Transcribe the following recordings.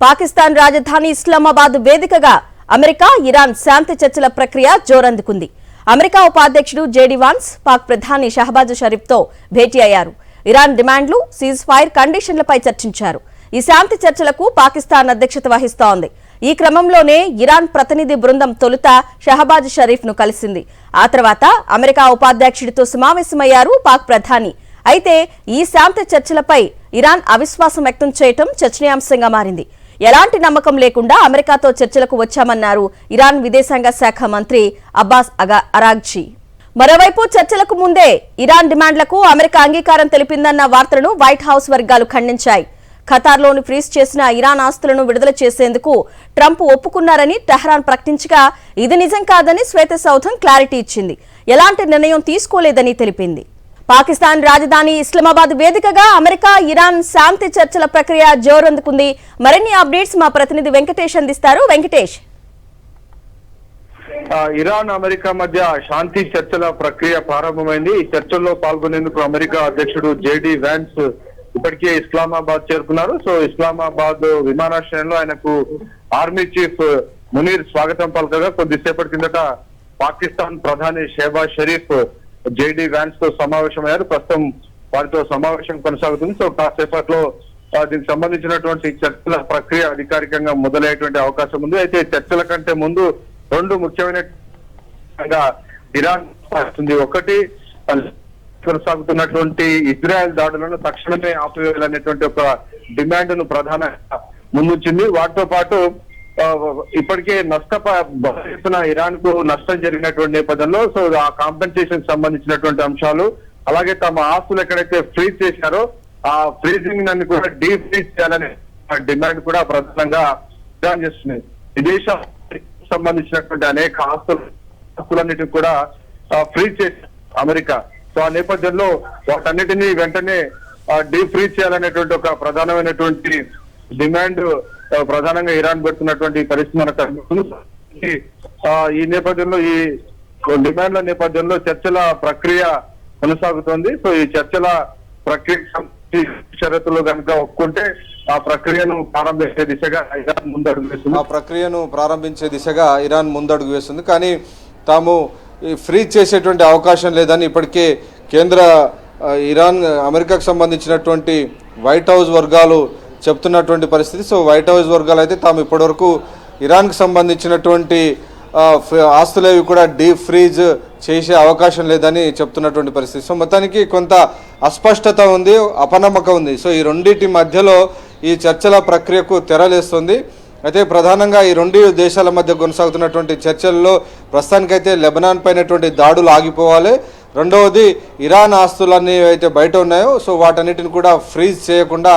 పాకిస్తాన్ రాజధాని ఇస్లామాబాద్ వేదికగా America Iran శాంతి చర్చల ప్రక్రియ జోరందుకుంది. అమెరికా ఉపాధ్యక్షుడు జేడీ వాన్స్ పాక్ ప్రధాని షహబాజ్ షరీఫ్తో భేటీ అయ్యారు. ఇరాన్ డిమాండ్లు, సీజ్ ఫైర్ కండిషన్లపై చర్చించారు. ఈ శాంతి చర్చలకు పాకిస్తాన్ అధ్యక్షత వహిస్తోంది. ఈ క్రమంలోనే ఇరాన్ ప్రతినిధి బృందం తొలుత షహబాజ్ షరీఫ్ ను కలిసింది. ఆ తర్వాత అమెరికా ఉపాధ్యక్షుడితో సమావేశమయ్యారు పాక్ ప్రధాని. అయితే ఈ శాంతి చర్చలపై ఇరాన్ అవిశ్వాసం వ్యక్తం చేయడం చర్చనీయాంశంగా మారింది. ఎలాంటి నమ్మకం లేకుండా అమెరికాతో చర్చలకు వచ్చామన్నారు ఇరాన్ విదేశాంగ శాఖ మంత్రి అబ్బాస్ అరాగ్జీ. మరోవైపు చర్చలకు ముందే ఇరాన్ డిమాండ్లకు అమెరికా అంగీకారం తెలిపిందన్న వార్తలను వైట్ హౌస్ వర్గాలు ఖండించాయి. ఖతార్లోని ఫ్రీజ్ చేసిన ఇరాన్ ఆస్తులను విడుదల చేసేందుకు ట్రంప్ ఒప్పుకున్నారని టెహ్రాన్ ప్రకటించగా ఇది నిజం కాదని శ్వేతసౌధం క్లారిటీ ఇచ్చింది. ఎలాంటి నిర్ణయం తీసుకోలేదని తెలిపింది. పాకిస్తాన్ రాజధాని ఇస్లామాబాద్ వేదికగా అమెరికా ఇరాన్ శాంతి చర్చల ప్రక్రియ జోరందుకుంది. మరిన్ని అప్డేట్స్ మా ప్రతినిధి వెంకటేష్ అందిస్తారు. వెంకటేష్, ఇరాన్ అమెరికా మధ్య శాంతి చర్చల ప్రక్రియ ప్రారంభమైంది. ఈ చర్చల్లో పాల్గొనేందుకు అమెరికా అధ్యక్షుడు జేడీ వాన్స్ ఇప్పటికే ఇస్లామాబాద్ చేరుకున్నారు. సో ఇస్లామాబాద్ విమానాశ్రయంలో ఆయనకు ఆర్మీ చీఫ్ మునీర్ స్వాగతం పలకగా కొద్దిసేపటి కిందట పాకిస్తాన్ ప్రధాని షహబాజ్ షరీఫ్ జేడీ వాన్స్ తో సమావేశమయ్యారు. ప్రస్తుతం వారితో సమావేశం కొనసాగుతుంది. సో కాసేపట్లో దీనికి సంబంధించినటువంటి చర్చల ప్రక్రియ అధికారికంగా మొదలయ్యేటువంటి అవకాశం ఉంది. అయితే చర్చల కంటే ముందు రెండు ముఖ్యమైన ఇరాన్ వస్తుంది. ఒకటి, కొనసాగుతున్నటువంటి ఇజ్రాయెల్ దాడులను తక్షణమే ఆపివేయాలనేటువంటి ఒక డిమాండ్ ను ప్రధానంగా ముందుంచింది. వాటితో పాటు ఇప్పటికే నష్టపోతున్న ఇరాన్ కు నష్టం జరిగినటువంటి నేపథ్యంలో సో ఆ కాంపెన్సేషన్ సంబంధించినటువంటి అంశాలు, అలాగే తమ ఆస్తులు ఎక్కడైతే ఫ్రీజ్ చేశారో ఆ ఫ్రీజింగ్ నన్ను కూడా డీ ఫ్రీజ్ చేయాలనే డిమాండ్ కూడా ప్రధానంగా ఇరాన్ చేస్తుంది. విదేశాలకు సంబంధించినటువంటి అనేక ఆస్తులన్నిటిని కూడా ఫ్రీజ్ చేసి అమెరికా. సో ఆ నేపథ్యంలో వాటన్నిటినీ వెంటనే డీ ఫ్రీజ్ చేయాలనేటువంటి ఒక ప్రధానమైనటువంటి డిమాండ్ ప్రధానంగా ఇరాన్ పెడుతున్నటువంటి పరిస్థితి మనకు కనిపిస్తుంది. ఈ నేపథ్యంలో ఈ డిమాండ్ల నేపథ్యంలో చర్చల ప్రక్రియ కొనసాగుతోంది. సో ఈ చర్చల ప్రక్రియ షరతులు కనుక ఒప్పుకుంటే ఆ ప్రక్రియను ప్రారంభించే దిశగా ఇరాన్ ముందడుగు వేస్తుంది. కానీ తాము ఫ్రీజ్ చేసేటువంటి అవకాశం లేదని ఇప్పటికే కేంద్ర ఇరాన్ అమెరికాకు సంబంధించినటువంటి వైట్ హౌస్ వర్గాలు చెప్తున్నటువంటి పరిస్థితి. సో వైట్ హౌస్ వర్గాలు అయితే తాము ఇప్పటివరకు ఇరాన్కి సంబంధించినటువంటి ఆస్తులేవి కూడా డీప్ ఫ్రీజ్ చేసే అవకాశం లేదని చెప్తున్నటువంటి పరిస్థితి. సో మొత్తానికి కొంత అస్పష్టత ఉంది, అపనమ్మకం ఉంది. సో ఈ రెండింటి మధ్యలో ఈ చర్చల ప్రక్రియకు తెరలేస్తుంది. అయితే ప్రధానంగా ఈ రెండు దేశాల మధ్య కొనసాగుతున్నటువంటి చర్చల్లో ప్రస్తుతానికైతే లెబనాన్ పైనటువంటి దాడులు ఆగిపోవాలి. రెండవది, ఇరాన్ ఆస్తులన్నీ అయితే బయట ఉన్నాయో సో వాటన్నిటిని కూడా ఫ్రీజ్ చేయకుండా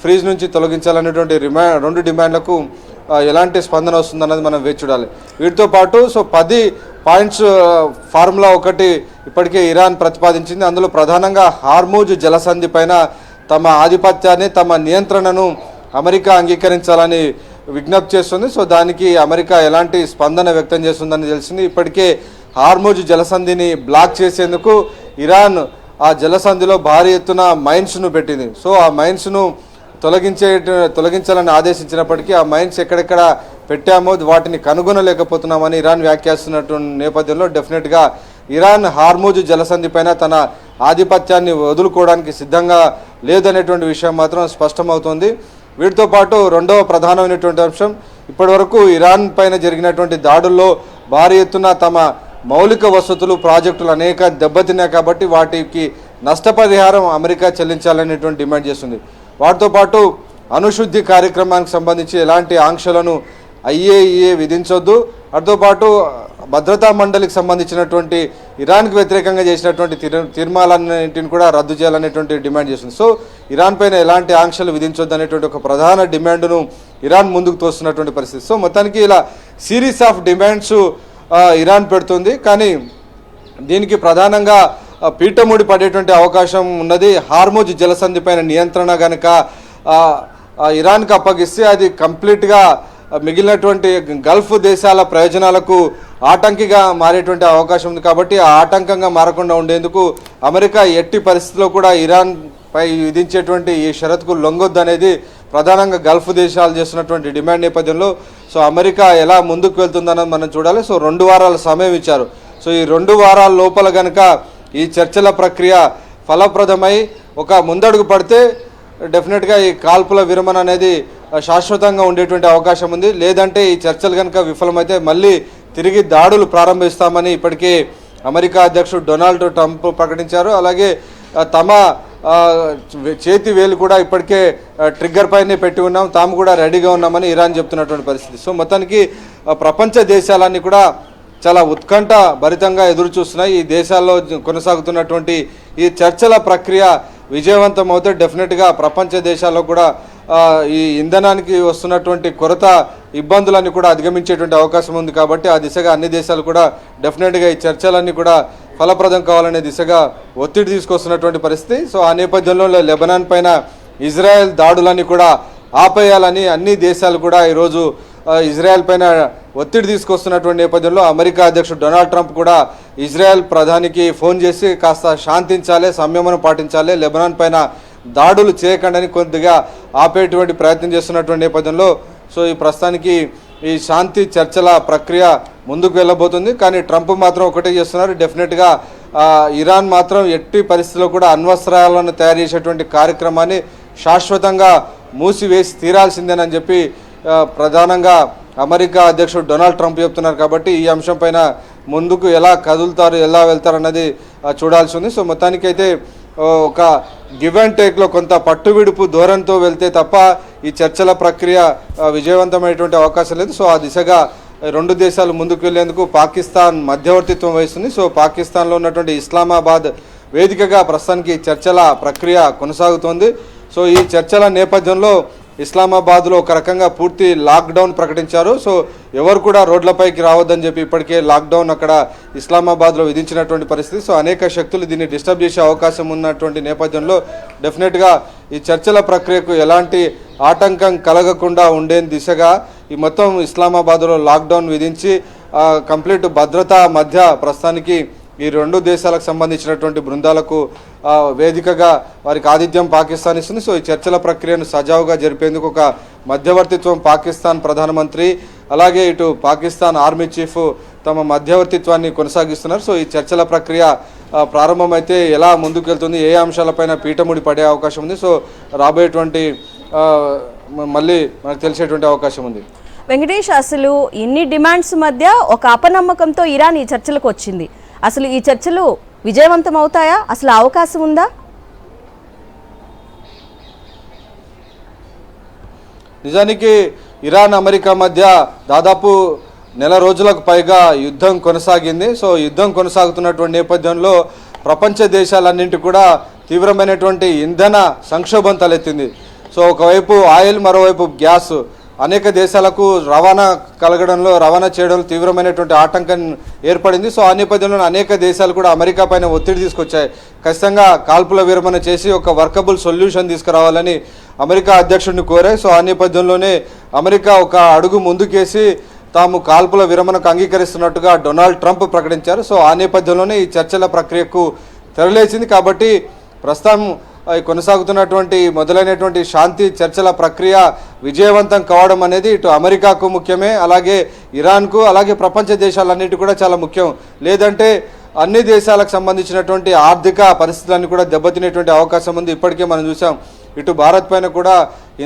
ఫ్రీజ్ నుంచి తొలగించాలనేటువంటి రెండు డిమాండ్లకు ఎలాంటి స్పందన వస్తుందన్నది మనం వేచి చూడాలి. వీటితో పాటు సో 10 పాయింట్స్ ఫార్ములా ఒకటి ఇప్పటికే ఇరాన్ ప్రతిపాదించింది. అందులో ప్రధానంగా హార్మూజ్ జలసంధి పైన తమ ఆధిపత్యాన్ని, తమ నియంత్రణను అమెరికా అంగీకరించాలని విజ్ఞప్తి చేస్తుంది. సో దానికి అమెరికా ఎలాంటి స్పందన వ్యక్తం చేస్తుందని తెలిసింది. ఇప్పటికే హార్మూజ్ జలసంధిని బ్లాక్ చేసేందుకు ఇరాన్ ఆ జలసంధిలో భారీ ఎత్తున మైన్స్ను పెట్టింది. సో ఆ మైన్స్ను తొలగించాలని ఆదేశించినప్పటికీ ఆ మైన్స్ ఎక్కడెక్కడ పెట్టామో వాటిని కనుగొనలేకపోతున్నామని ఇరాన్ వ్యాఖ్యాస్తున్నటువంటి నేపథ్యంలో డెఫినెట్గా ఇరాన్ హార్మూజ్ జలసంధి పైన తన ఆధిపత్యాన్ని వదులుకోవడానికి సిద్ధంగా లేదనేటువంటి విషయం మాత్రం స్పష్టమవుతోంది. వీటితో పాటు రెండవ ప్రధానమైనటువంటి అంశం, ఇప్పటివరకు ఇరాన్ పైన జరిగినటువంటి దాడుల్లో భారీ ఎత్తున తమ మౌలిక వసతులు, ప్రాజెక్టులు అనేక దెబ్బతిన్నాయి కాబట్టి వాటికి నష్టపరిహారం అమెరికా చెల్లించాలనేటువంటి డిమాండ్ చేస్తుంది. వాటితో పాటు అణుశుద్ధి కార్యక్రమానికి సంబంధించి ఎలాంటి ఆంక్షలను IAEA విధించొద్దు. వాటితో పాటు భద్రతా మండలికి సంబంధించినటువంటి ఇరాన్కి వ్యతిరేకంగా చేసినటువంటి తీర్మానాలన్నింటిని కూడా రద్దు చేయాలనేటువంటి డిమాండ్ చేస్తుంది. సో ఇరాన్ పైన ఎలాంటి ఆంక్షలు విధించొద్దు అనేటువంటి ఒక ప్రధాన డిమాండ్ను ఇరాన్ ముందుకు తోస్తున్నటువంటి పరిస్థితి. సో మొత్తానికి ఇలా సిరీస్ ఆఫ్ డిమాండ్స్ ఇరాన్ పెడుతుంది. కానీ దీనికి ప్రధానంగా పీఠముడి పడేటువంటి అవకాశం ఉన్నది. హార్మూజ్ జలసంధి పైన నియంత్రణ కనుక ఇరాన్కి అప్పగిస్తే అది కంప్లీట్గా మిగిలినటువంటి గల్ఫ్ దేశాల ప్రయోజనాలకు ఆటంకిగా మారేటువంటి అవకాశం ఉంది. కాబట్టి ఆ ఆటంకంగా మారకుండా ఉండేందుకు అమెరికా ఎట్టి పరిస్థితుల్లో కూడా ఇరాన్ పై విధించేటువంటి ఈ షరతుకు లొంగొద్దు అనేది ప్రధానంగా గల్ఫ్ దేశాలు చేస్తున్నటువంటి డిమాండ్ నేపథ్యంలో సో అమెరికా ఎలా ముందుకు వెళ్తుందన్నది మనం చూడాలి. సో 2 వారాల సమయం ఇచ్చారు. సో ఈ 2 వారాల లోపల కనుక ఈ చర్చల ప్రక్రియ ఫలప్రదమై ఒక ముందడుగు పడితే డెఫినెట్గా ఈ కాల్పుల విరమణ అనేది శాశ్వతంగా ఉండేటువంటి అవకాశం ఉంది. లేదంటే ఈ చర్చలు కనుక విఫలమైతే మళ్ళీ తిరిగి దాడులు ప్రారంభిస్తామని ఇప్పటికే అమెరికా అధ్యక్షుడు డొనాల్డ్ ట్రంప్ ప్రకటించారు. అలాగే తమ చేతి వేలు కూడా ఇప్పటికే ట్రిగ్గర్ పైనే పెట్టి ఉన్నాం, తాము కూడా రెడీగా ఉన్నామని ఇరాన్ చెప్తున్నటువంటి పరిస్థితి. సో మొత్తానికి ప్రపంచ దేశాలన్నీ కూడా చాలా ఉత్కంఠ భరితంగా ఎదురు చూస్తున్నాయి. ఈ దేశాల్లో కొనసాగుతున్నటువంటి ఈ చర్చల ప్రక్రియ విజయవంతం అవుతే డెఫినెట్గా ప్రపంచ దేశాల్లో కూడా ఈ ఇంధనానికి వస్తున్నటువంటి కొరత ఇబ్బందులన్నీ కూడా అధిగమించేటువంటి అవకాశం ఉంది. కాబట్టి ఆ దిశగా అన్ని దేశాలు కూడా డెఫినెట్గా ఈ చర్చలన్నీ కూడా ఫలప్రదం కావాలనే దిశగా ఒత్తిడి తీసుకొస్తున్నటువంటి పరిస్థితి. సో ఆ నేపథ్యంలో లెబనాన్ పైన ఇజ్రాయెల్ దాడులన్నీ కూడా ఆపేయాలని అన్ని దేశాలు కూడా ఈరోజు ఇజ్రాయెల్ పైన ఒత్తిడి తీసుకొస్తున్నటువంటి నేపథ్యంలో అమెరికా అధ్యక్షుడు డొనాల్డ్ ట్రంప్ కూడా ఇజ్రాయెల్ ప్రధానికి ఫోన్ చేసి కాస్త శాంతించాలి, సంయమనం పాటించాలి, లెబనాన్ పైన దాడులు చేయకండి కొద్దిగా ఆపేటువంటి ప్రయత్నం చేస్తున్నటువంటి నేపథ్యంలో సో ఈ ప్రస్తుతానికి ఈ శాంతి చర్చల ప్రక్రియ ముందుకు వెళ్ళబోతుంది. కానీ ట్రంప్ మాత్రం ఒకటే చేస్తున్నారు, డెఫినెట్గా ఇరాన్ మాత్రం ఎట్టి పరిస్థితుల్లో కూడా అణ్వస్త్రాలను తయారు చేసేటువంటి కార్యక్రమాన్ని శాశ్వతంగా మూసివేసి తీరాల్సిందేనని చెప్పి ప్రధానంగా అమెరికా అధ్యక్షుడు డొనాల్డ్ ట్రంప్ చెప్తున్నారు. కాబట్టి ఈ అంశం పైన ముందుకు ఎలా కదులుతారు, ఎలా వెళ్తారు అన్నది చూడాల్సి ఉంది. సో మొత్తానికైతే ఒక గివ్ అండ్ టేక్లో కొంత పట్టువిడుపు ధోరణితో వెళ్తే తప్ప ఈ చర్చల ప్రక్రియ విజయవంతమైనటువంటి అవకాశం లేదు. సో ఆ దిశగా 2 దేశాలు ముందుకు వెళ్లేందుకు పాకిస్తాన్ మధ్యవర్తిత్వం వహిస్తుంది. సో పాకిస్తాన్లో ఉన్నటువంటి ఇస్లామాబాద్ వేదికగా ప్రస్తుతానికి చర్చల ప్రక్రియ కొనసాగుతోంది. సో ఈ చర్చల నేపథ్యంలో ఇస్లామాబాద్లో ఒక రకంగా పూర్తి లాక్డౌన్ ప్రకటించారు. సో ఎవరు కూడా రోడ్లపైకి రావద్దని చెప్పి ఇప్పటికే లాక్డౌన్ అక్కడ ఇస్లామాబాద్లో విధించినటువంటి పరిస్థితి. సో అనేక శక్తులు దీన్ని డిస్టర్బ్ చేసే అవకాశం ఉన్నటువంటి నేపథ్యంలో డెఫినెట్గా ఈ చర్చల ప్రక్రియకు ఎలాంటి ఆటంకం కలగకుండా ఉండే దిశగా ఈ మొత్తం ఇస్లామాబాద్లో లాక్డౌన్ విధించి కంప్లీట్ భద్రత మధ్య ప్రస్తుతానికి ఈ 2 దేశాలకు సంబంధించినటువంటి బృందాలకు వేదికగా వారికి ఆతిథ్యం పాకిస్తాన్ ఇస్తుంది. సో ఈ చర్చల ప్రక్రియను సజావుగా జరిపేందుకు ఒక మధ్యవర్తిత్వం పాకిస్తాన్ ప్రధానమంత్రి అలాగే ఇటు పాకిస్తాన్ ఆర్మీ చీఫ్ తమ మధ్యవర్తిత్వాన్ని కొనసాగిస్తున్నారు. సో ఈ చర్చల ప్రక్రియ ప్రారంభమైతే ఎలా ముందుకు వెళ్తుంది, ఏ అంశాలపైన పీఠముడి పడే అవకాశం ఉంది, సో రాబోయేటువంటి మళ్ళీ మనకు తెలిసేటువంటి అవకాశం ఉంది. వెంకటేష్, అసలు ఇన్ని డిమాండ్స్ మధ్య ఒక అపనమ్మకంతో ఇరాన్ ఈ చర్చలకు వచ్చింది. అసలు ఈ చర్చలు విజయవంతం అవుతాయా? అసలు అవకాశం ఉందా? నిజానికి ఇరాన్ అమెరికా మధ్య దాదాపు నెల రోజులకు పైగా యుద్ధం కొనసాగింది. సో యుద్ధం కొనసాగుతున్నటువంటి నేపథ్యంలో ప్రపంచ దేశాలన్నింటి కూడా తీవ్రమైనటువంటి ఇంధన సంక్షోభం తలెత్తింది. సో ఒకవైపు ఆయిల్, మరోవైపు గ్యాస్ అనేక దేశాలకు రవాణా చేయడంలో తీవ్రమైనటువంటి ఆటంకం ఏర్పడింది. సో ఆ నేపథ్యంలో అనేక దేశాలు కూడా అమెరికా పైన ఒత్తిడి తీసుకొచ్చాయి. ఖచ్చితంగా కాల్పుల విరమణ చేసి ఒక వర్కబుల్ సొల్యూషన్ తీసుకురావాలని అమెరికా అధ్యక్షుడిని కోరాయి. సో ఆ నేపథ్యంలోనే అమెరికా ఒక అడుగు ముందుకేసి తాము కాల్పుల విరమణకు అంగీకరిస్తున్నట్టుగా డొనాల్డ్ ట్రంప్ ప్రకటించారు. సో ఆ నేపథ్యంలోనే ఈ చర్చల ప్రక్రియకు తెరలేచింది. కాబట్టి ప్రస్తుతం కొనసాగుతున్నటువంటి మొదలైనటువంటి శాంతి చర్చల ప్రక్రియ విజయవంతం కావడం అనేది ఇటు అమెరికాకు ముఖ్యమే, అలాగే ఇరాన్కు, అలాగే ప్రపంచ దేశాలన్నిటి కూడా చాలా ముఖ్యం. లేదంటే అన్ని దేశాలకు సంబంధించినటువంటి ఆర్థిక పరిస్థితులన్నీ కూడా దెబ్బతినేటువంటి అవకాశం ఉంది. ఇప్పటికే మనం చూసాం ఇటు భారత్ పైన కూడా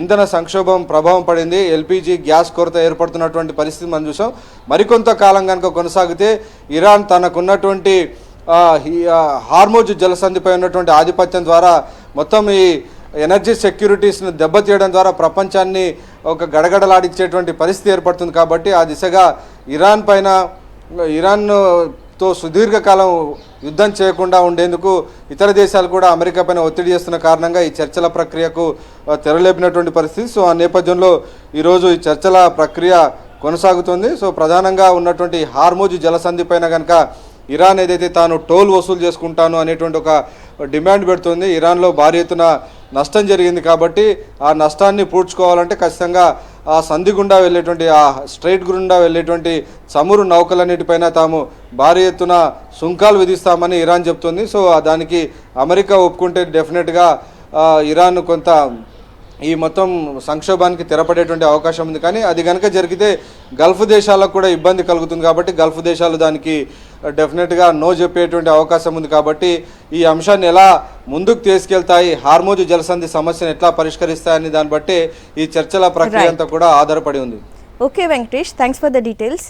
ఇంధన సంక్షోభం ప్రభావం పడింది, ఎల్పిజి గ్యాస్ కొరత ఏర్పడుతున్నటువంటి పరిస్థితి మనం చూసాం. మరికొంత కాలం కనుక కొనసాగితే ఇరాన్ తనకున్నటువంటి హార్మోజ్ జలసంధిపై ఉన్నటువంటి ఆధిపత్యం ద్వారా మొత్తం ఈ ఎనర్జీ సెక్యూరిటీస్ను దెబ్బతీయడం ద్వారా ప్రపంచాన్ని ఒక గడగడలాడించేటువంటి పరిస్థితి ఏర్పడుతుంది. కాబట్టి ఆ దిశగా ఇరాన్తో సుదీర్ఘకాలం యుద్ధం చేయకుండా ఉండేందుకు ఇతర దేశాలు కూడా అమెరికా పైన ఒత్తిడి చేస్తున్న కారణంగా ఈ చర్చల ప్రక్రియకు తెరలేపినటువంటి పరిస్థితి. సో ఆ నేపథ్యంలో ఈరోజు ఈ చర్చల ప్రక్రియ కొనసాగుతుంది. సో ప్రధానంగా ఉన్నటువంటి హార్మోజ్ జలసంధి పైన కనుక ఇరాన్ ఏదైతే తాను టోల్ వసూలు చేసుకుంటాను అనేటువంటి ఒక డిమాండ్ పెడుతుంది. ఇరాన్లో భారీ ఎత్తున నష్టం జరిగింది కాబట్టి ఆ నష్టాన్ని పూడ్చుకోవాలంటే ఖచ్చితంగా ఆ సంధి గుండా వెళ్ళేటువంటి ఆ స్ట్రైట్ గుండా వెళ్ళేటువంటి చమురు నౌకలన్నిటిపైన తాము భారీ ఎత్తున సుంకాలు విధిస్తామని ఇరాన్ చెప్తుంది. సో దానికి అమెరికా ఒప్పుకుంటే డెఫినెట్గా ఇరాన్ కొంత ఈ మొత్తం సంక్షోభానికి తెరపడేటువంటి అవకాశం ఉంది. కానీ అది కనుక జరిగితే గల్ఫ్ దేశాలకు కూడా ఇబ్బంది కలుగుతుంది కాబట్టి గల్ఫ్ దేశాలు దానికి డెఫినెట్గా నో చెప్పేటువంటి అవకాశం ఉంది. కాబట్టి ఈ అంశాన్ని ఎలా ముందుకు తీసుకెళ్తాయి, హార్మోజు జలసంధి సమస్యను ఎట్లా పరిష్కరిస్తాయని దాన్ని బట్టి ఈ చర్చల ప్రక్రియ అంతా కూడా ఆధారపడి ఉంది. Okay Venkatesh, thanks for the details.